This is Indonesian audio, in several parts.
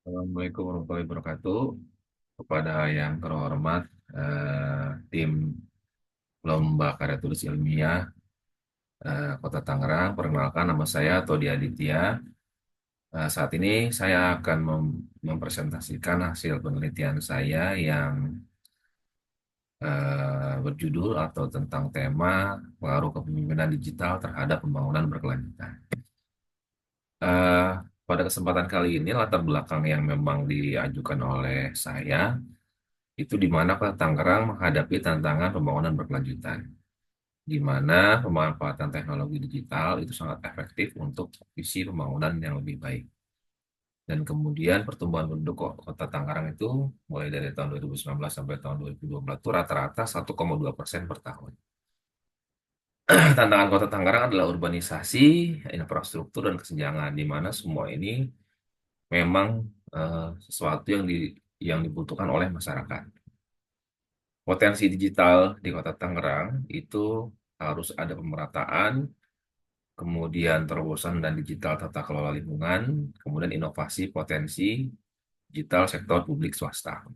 Assalamualaikum warahmatullahi wabarakatuh. Kepada yang terhormat tim Lomba Karya Tulis Ilmiah Kota Tangerang, perkenalkan nama saya Todi Aditya. Saat ini saya akan mempresentasikan hasil penelitian saya yang berjudul atau tentang tema pengaruh kepemimpinan digital terhadap pembangunan berkelanjutan. Eh, Pada kesempatan kali ini latar belakang yang memang diajukan oleh saya itu di mana Kota Tangerang menghadapi tantangan pembangunan berkelanjutan, di mana pemanfaatan teknologi digital itu sangat efektif untuk visi pembangunan yang lebih baik. Dan kemudian pertumbuhan penduduk Kota Tangerang itu mulai dari tahun 2019 sampai tahun 2024 itu rata-rata 1,2% per tahun. Tantangan Kota Tangerang adalah urbanisasi, infrastruktur, dan kesenjangan, di mana semua ini memang sesuatu yang dibutuhkan oleh masyarakat. Potensi digital di Kota Tangerang itu harus ada pemerataan, kemudian terobosan dan digital tata kelola lingkungan, kemudian inovasi potensi digital sektor publik swasta.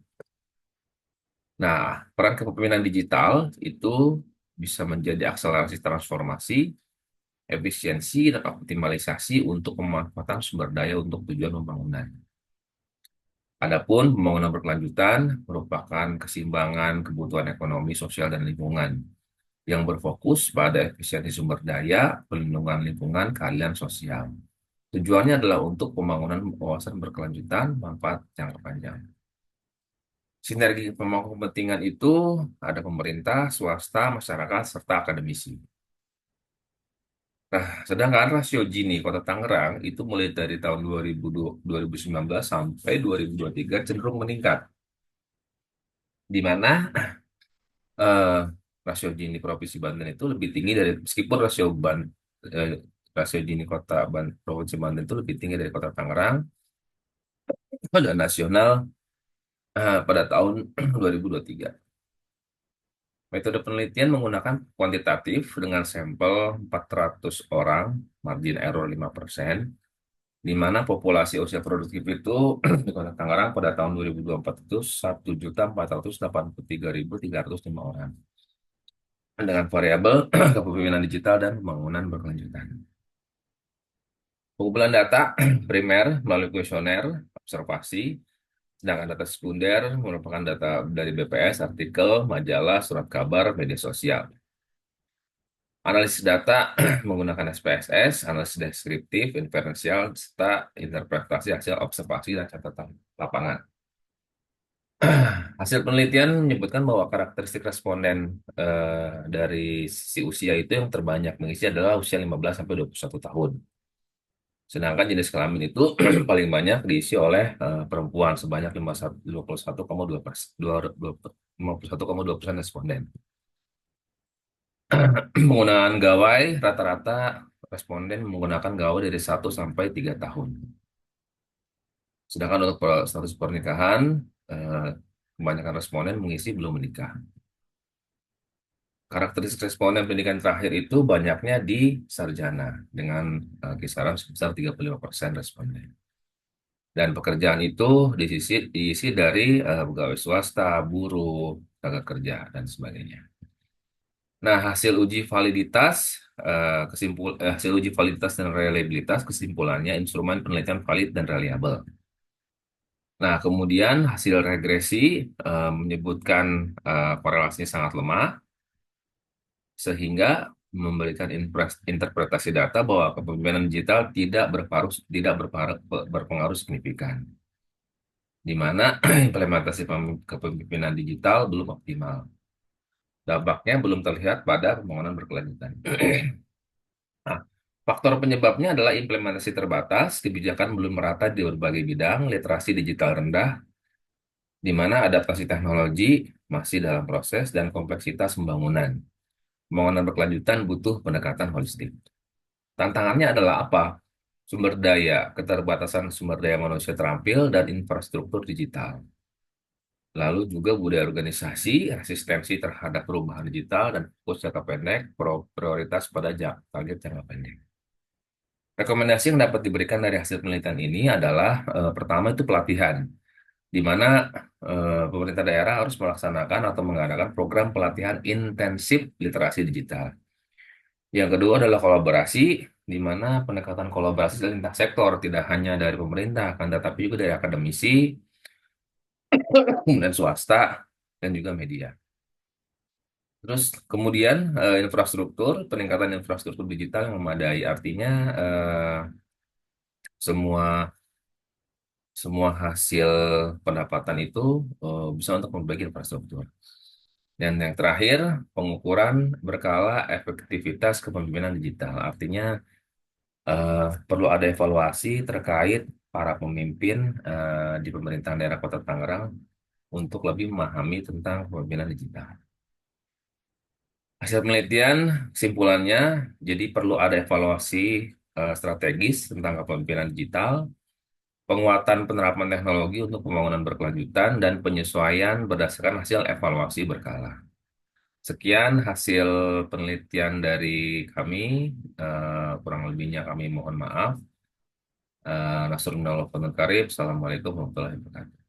Nah, peran kepemimpinan digital itu bisa menjadi akselerasi transformasi, efisiensi, dan optimalisasi untuk pemanfaatan sumber daya untuk tujuan pembangunan. Adapun pembangunan berkelanjutan merupakan keseimbangan kebutuhan ekonomi, sosial, dan lingkungan yang berfokus pada efisiensi sumber daya, pelindungan lingkungan, keadilan sosial. Tujuannya adalah untuk pembangunan kawasan berkelanjutan, manfaat jangka panjang. Sinergi pemangku kepentingan itu ada pemerintah, swasta, masyarakat, serta akademisi. Nah, sedangkan rasio Gini Kota Tangerang itu mulai dari tahun 2019 sampai 2023 cenderung meningkat, di mana eh, rasio Gini Provinsi Banten itu lebih tinggi dari meskipun eh, rasio Gini Provinsi Banten itu lebih tinggi dari Kota Tangerang pada nasional pada tahun 2023. Metode penelitian menggunakan kuantitatif dengan sampel 400 orang, margin error 5%, di mana populasi usia produktif itu di Kota Tangerang pada tahun 2024 itu 1.483.305 orang. Dengan variabel kepemimpinan digital dan pembangunan berkelanjutan. Pengumpulan data primer melalui kuesioner, observasi, sedangkan data sekunder merupakan data dari BPS, artikel, majalah, surat kabar, media sosial. Analisis data menggunakan SPSS, analisis deskriptif, inferensial, serta interpretasi hasil observasi dan catatan lapangan. Hasil penelitian menyebutkan bahwa karakteristik responden dari sisi usia itu yang terbanyak mengisi adalah usia 15 sampai 21 tahun. Sedangkan jenis kelamin itu paling banyak diisi oleh perempuan sebanyak 51,2% responden. Penggunaan gawai rata-rata responden menggunakan gawai dari 1 sampai 3 tahun. Sedangkan untuk status pernikahan, eh, kebanyakan responden mengisi belum menikah. Karakteristik responden pendidikan terakhir itu banyaknya di sarjana dengan kisaran sebesar 35% responden. Dan pekerjaan itu diisi dari pegawai swasta, buruh, tenaga kerja, dan sebagainya. Nah, hasil uji validitas dan reliabilitas kesimpulannya instrumen penelitian valid dan reliable. Nah, kemudian hasil regresi menyebutkan korelasinya sangat lemah, sehingga memberikan interpretasi data bahwa kepemimpinan digital tidak berpengaruh signifikan, di mana implementasi kepemimpinan digital belum optimal. Dampaknya belum terlihat pada pembangunan berkelanjutan. Nah, faktor penyebabnya adalah implementasi terbatas, kebijakan belum merata di berbagai bidang, literasi digital rendah, di mana adaptasi teknologi masih dalam proses, dan kompleksitas pembangunan. Pembangunan berkelanjutan butuh pendekatan holistik. Tantangannya adalah apa? Sumber daya, keterbatasan sumber daya manusia terampil, dan infrastruktur digital. Lalu juga budaya organisasi, resistensi terhadap perubahan digital, dan fokus jangka pendek, prioritas pada target jangka pendek. Rekomendasi yang dapat diberikan dari hasil penelitian ini adalah pertama itu pelatihan, di mana pemerintah daerah harus melaksanakan atau mengadakan program pelatihan intensif literasi digital. Yang kedua adalah kolaborasi, di mana pendekatan kolaborasi lintas sektor tidak hanya dari pemerintah, kan, tetapi juga dari akademisi, dan swasta, dan juga media. Terus kemudian infrastruktur, peningkatan infrastruktur digital yang memadai, artinya semua semua hasil pendapatan itu bisa untuk memperbaiki infrastruktur. Dan yang terakhir, pengukuran berkala efektivitas kepemimpinan digital. Artinya eh, perlu ada evaluasi terkait para pemimpin di pemerintahan daerah Kota Tangerang untuk lebih memahami tentang kepemimpinan digital. Hasil penelitian, kesimpulannya, jadi perlu ada evaluasi strategis tentang kepemimpinan digital, penguatan penerapan teknologi untuk pembangunan berkelanjutan, dan penyesuaian berdasarkan hasil evaluasi berkala. Sekian hasil penelitian dari kami, kurang lebihnya kami mohon maaf. Nasrullah Karim, Assalamualaikum warahmatullahi wabarakatuh.